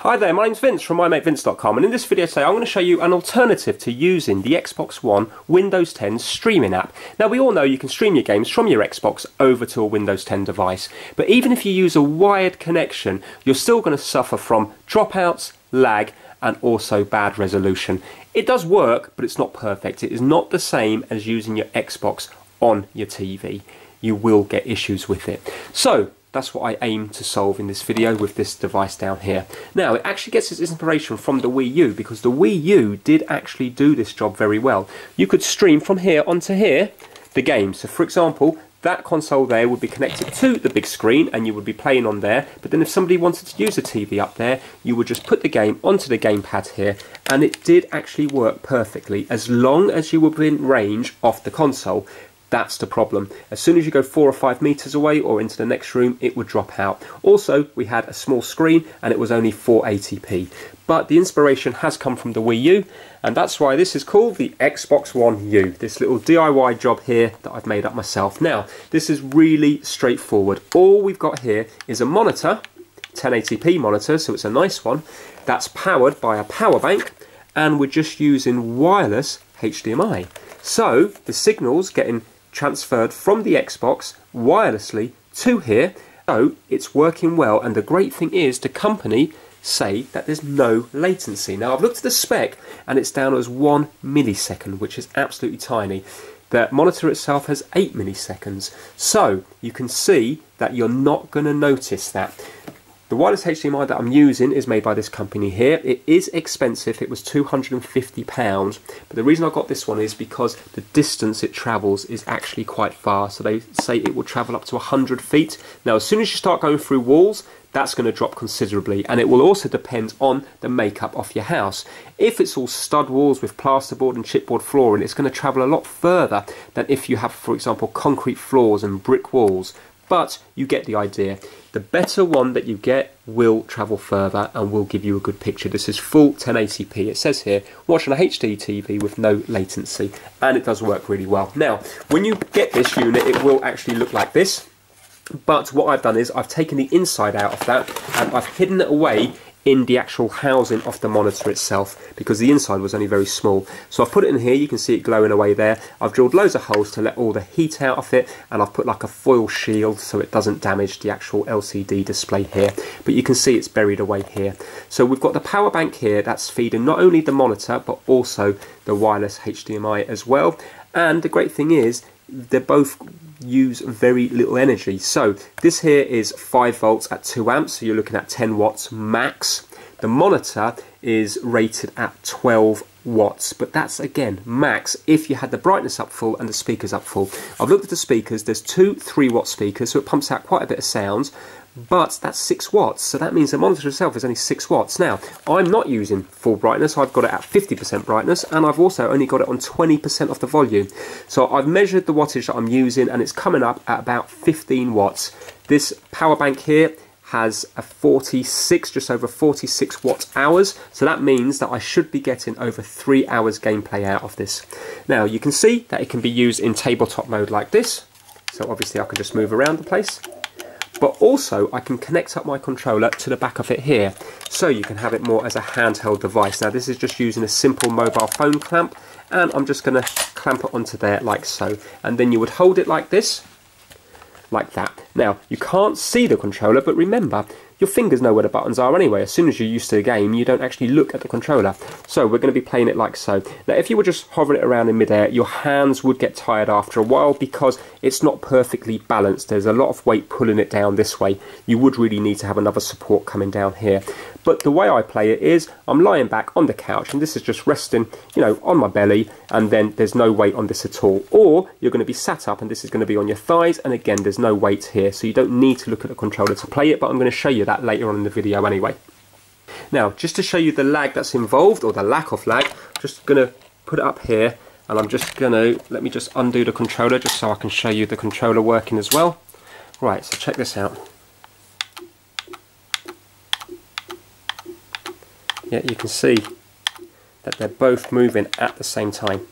Hi there, my name's Vince from mymatevince.com, and in this video today I'm going to show you an alternative to using the Xbox One Windows 10 streaming app. Now we all know you can stream your games from your Xbox over to a Windows 10 device, but even if you use a wired connection you're still going to suffer from dropouts, lag and also bad resolution. It does work, but it's not perfect. It is not the same as using your Xbox on your TV. You will get issues with it. So that's what I aim to solve in this video with this device down here. Now it actually gets its inspiration from the Wii U, because the Wii U did actually do this job very well. You could stream from here onto here the game. So for example, that console there would be connected to the big screen and you would be playing on there, but then if somebody wanted to use a TV up there, you would just put the game onto the gamepad here, and it did actually work perfectly as long as you were within range of the console. That's the problem. As soon as you go 4 or 5 meters away or into the next room, it would drop out. Also, we had a small screen and it was only 480p. But the inspiration has come from the Wii U, and that's why this is called the Xbox One U. This little DIY job here that I've made up myself. Now, this is really straightforward. All we've got here is a monitor, 1080p monitor, so it's a nice one, that's powered by a power bank, and we're just using wireless HDMI. So the signal's getting transferred from the Xbox wirelessly to here, so it's working well, and the great thing is the company say that there's no latency. Now I've looked at the spec and it's down as 1 millisecond, which is absolutely tiny. The monitor itself has 8 milliseconds, so you can see that you're not going to notice that. The wireless HDMI that I'm using is made by this company here. It is expensive, it was £250, but the reason I got this one is because the distance it travels is actually quite far. So they say it will travel up to 100 feet. Now as soon as you start going through walls, that's going to drop considerably, and it will also depend on the makeup of your house. If it's all stud walls with plasterboard and chipboard flooring, it's going to travel a lot further than if you have, for example, concrete floors and brick walls. But you get the idea. The better one that you get will travel further and will give you a good picture. This is full 1080p. It says here, watch on a HD TV with no latency, and it does work really well. Now, when you get this unit, it will actually look like this. But what I've done is I've taken the inside out of that and I've hidden it away in the actual housing of the monitor itself, because the inside was only very small. So I've put it in here, you can see it glowing away there. I've drilled loads of holes to let all the heat out of it, and I've put like a foil shield so it doesn't damage the actual LCD display here. But you can see it's buried away here. So we've got the power bank here that's feeding not only the monitor but also the wireless HDMI as well. And the great thing is they're both use very little energy. So this here is 5 volts at 2 amps, so you're looking at 10 watts max. The monitor is rated at 12 watts, but that's again max if you had the brightness up full and the speakers up full. I've looked at the speakers, there's 2 3-watt speakers, so it pumps out quite a bit of sounds, but that's 6 watts, so that means the monitor itself is only 6 watts. Now, I'm not using full brightness, I've got it at 50% brightness, and I've also only got it on 20% of the volume. So I've measured the wattage that I'm using, and it's coming up at about 15 watts. This power bank here has a 46, just over 46 watt hours, so that means that I should be getting over 3 hours gameplay out of this. Now, you can see that it can be used in tabletop mode like this, so obviously I can just move around the place. But also I can connect up my controller to the back of it here, so you can have it more as a handheld device. Now this is just using a simple mobile phone clamp, and I'm just going to clamp it onto there like so, and then you would hold it like this, like that. Now you can't see the controller, but remember, your fingers know where the buttons are anyway. As soon as you're used to the game, you don't actually look at the controller. So we're going to be playing it like so. Now if you were just hovering it around in midair, your hands would get tired after a while because it's not perfectly balanced. There's a lot of weight pulling it down this way. You would really need to have another support coming down here. But the way I play it is I'm lying back on the couch, and this is just resting, you know, on my belly, and then there's no weight on this at all. Or you're going to be sat up and this is going to be on your thighs, and again there's no weight here, so you don't need to look at the controller to play it, but I'm going to show you that later on in the video anyway. Now, just to show you the lag that's involved, or the lack of lag, I'm just going to put it up here, and I'm just going to, let me just undo the controller just so I can show you the controller working as well. Right, so check this out. Yeah, you can see that they're both moving at the same time.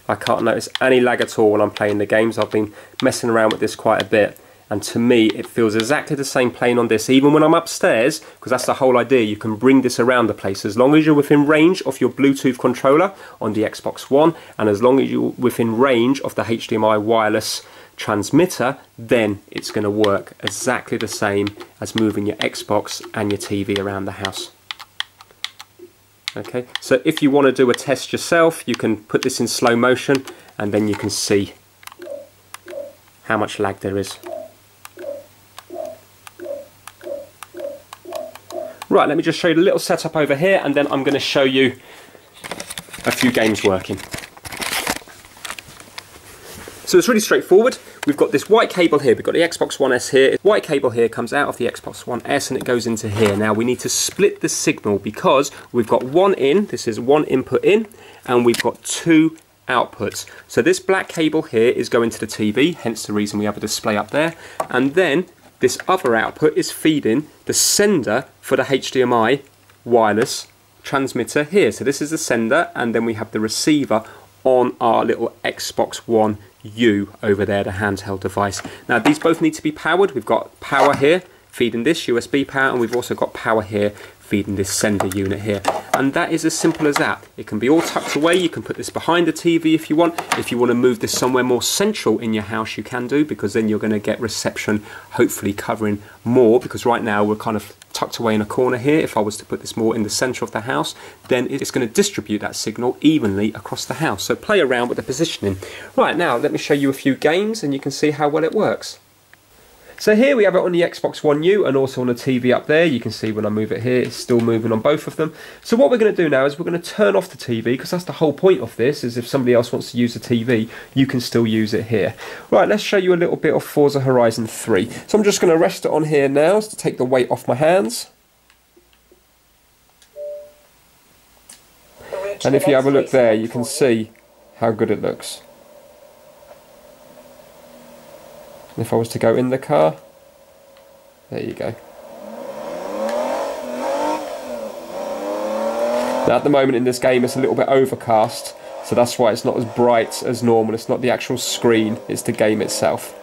I can't notice any lag at all when I'm playing the games. I've been messing around with this quite a bit, and to me it feels exactly the same playing on this, even when I'm upstairs, because that's the whole idea. You can bring this around the place as long as you're within range of your Bluetooth controller on the Xbox One, and as long as you're within range of the HDMI wireless transmitter, then it's going to work exactly the same as moving your Xbox and your TV around the house. Okay, so if you want to do a test yourself, you can put this in slow motion and then you can see how much lag there is. Right, let me just show you the little setup over here, and then I'm going to show you a few games working. So it's really straightforward. We've got this white cable here, we've got the Xbox One S here. White cable here comes out of the Xbox One S and it goes into here. Now we need to split the signal because we've got one in, this is one input in, and we've got two outputs. So this black cable here is going to the TV, hence the reason we have a display up there. And then this other output is feeding the sender for the HDMI wireless transmitter here. So this is the sender, and then we have the receiver on our little Xbox One U over there, the handheld device. Now these both need to be powered. We've got power here feeding this USB power, and we've also got power here feeding this sender unit here. And that is as simple as that. It can be all tucked away. You can put this behind the TV if you want. If you want to move this somewhere more central in your house, you can do, because then you're going to get reception hopefully covering more, because right now we're kind of tucked away in a corner here. If I was to put this more in the center of the house, then it's going to distribute that signal evenly across the house. So play around with the positioning. Right, now let me show you a few games and you can see how well it works. So here we have it on the Xbox One U and also on the TV up there. You can see when I move it here, it's still moving on both of them. So what we're going to do now is we're going to turn off the TV, because that's the whole point of this, is if somebody else wants to use the TV, you can still use it here. Right, let's show you a little bit of Forza Horizon 3. So I'm just going to rest it on here now to take the weight off my hands. And if you have a look there, you can see how good it looks. And if I was to go in the car, there you go. Now at the moment in this game it's a little bit overcast, so that's why it's not as bright as normal. It's not the actual screen, it's the game itself.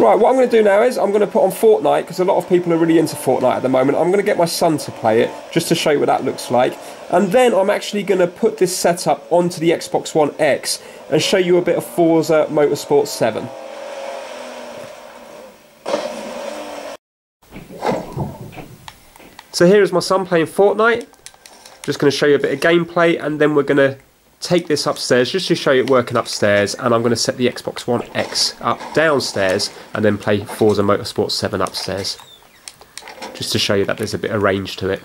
Right, what I'm going to do now is I'm going to put on Fortnite, because a lot of people are really into Fortnite at the moment. I'm going to get my son to play it, just to show you what that looks like. And then I'm actually going to put this setup onto the Xbox One X and show you a bit of Forza Motorsport 7. So here is my son playing Fortnite. Just going to show you a bit of gameplay, and then we're going to take this upstairs just to show you it working upstairs, and I'm going to set the Xbox One X up downstairs and then play Forza Motorsport 7 upstairs, just to show you that there's a bit of range to it.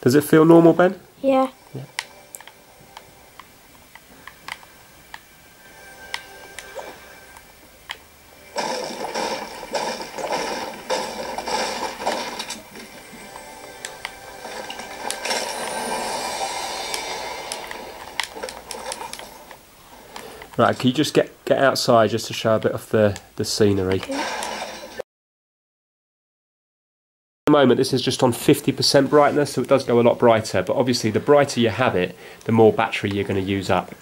Does it feel normal, Ben? Yeah. Yeah. Right, can you just get outside just to show a bit of the scenery? Okay. At the moment this is just on 50% brightness, so it does go a lot brighter, but obviously the brighter you have it, the more battery you're going to use up.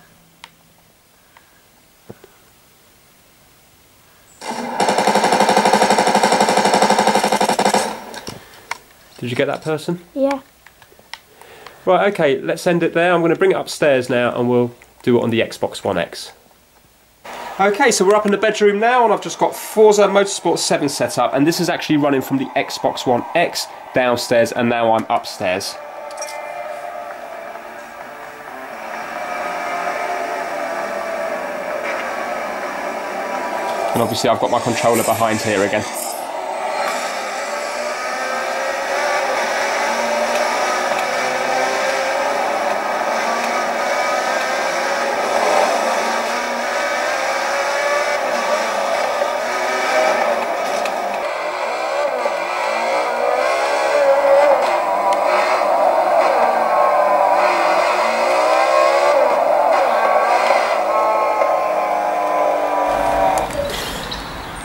Did you get that person? Yeah. Right, okay, let's end it there. I'm going to bring it upstairs now and we'll do it on the Xbox One X. Okay, so we're up in the bedroom now and I've just got Forza Motorsport 7 set up, and this is actually running from the Xbox One X downstairs, and now I'm upstairs. And obviously I've got my controller behind here again.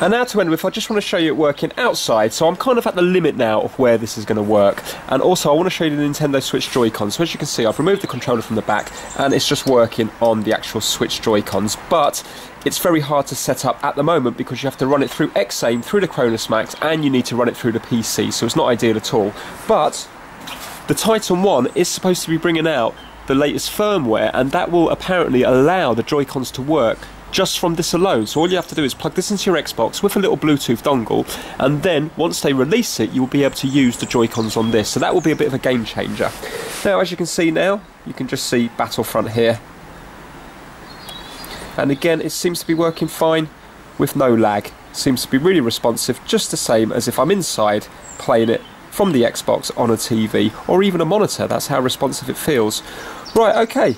And now to end with, I just want to show you it working outside. So I'm kind of at the limit now of where this is going to work. And also I want to show you the Nintendo Switch Joy-Con. So as you can see, I've removed the controller from the back and it's just working on the actual Switch Joy-Cons. But it's very hard to set up at the moment because you have to run it through X-Aim, through the Cronus Max, and you need to run it through the PC. So it's not ideal at all. But the Titan 1 is supposed to be bringing out the latest firmware, and that will apparently allow the Joy-Cons to work just from this alone. So all you have to do is plug this into your Xbox with a little Bluetooth dongle, and then once they release it, you will be able to use the Joy-Cons on this. So that will be a bit of a game changer. Now, as you can see now, you can just see Battlefront here. And again, it seems to be working fine with no lag. Seems to be really responsive, just the same as if I'm inside playing it from the Xbox on a TV or even a monitor. That's how responsive it feels. Right, okay.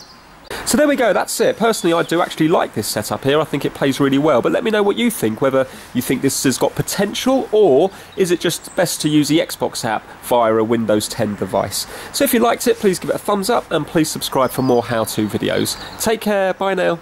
So there we go, that's it. Personally, I do actually like this setup here. I think it plays really well. But let me know what you think, whether you think this has got potential, or is it just best to use the Xbox app via a Windows 10 device. So if you liked it, please give it a thumbs up and please subscribe for more how-to videos. Take care, bye now.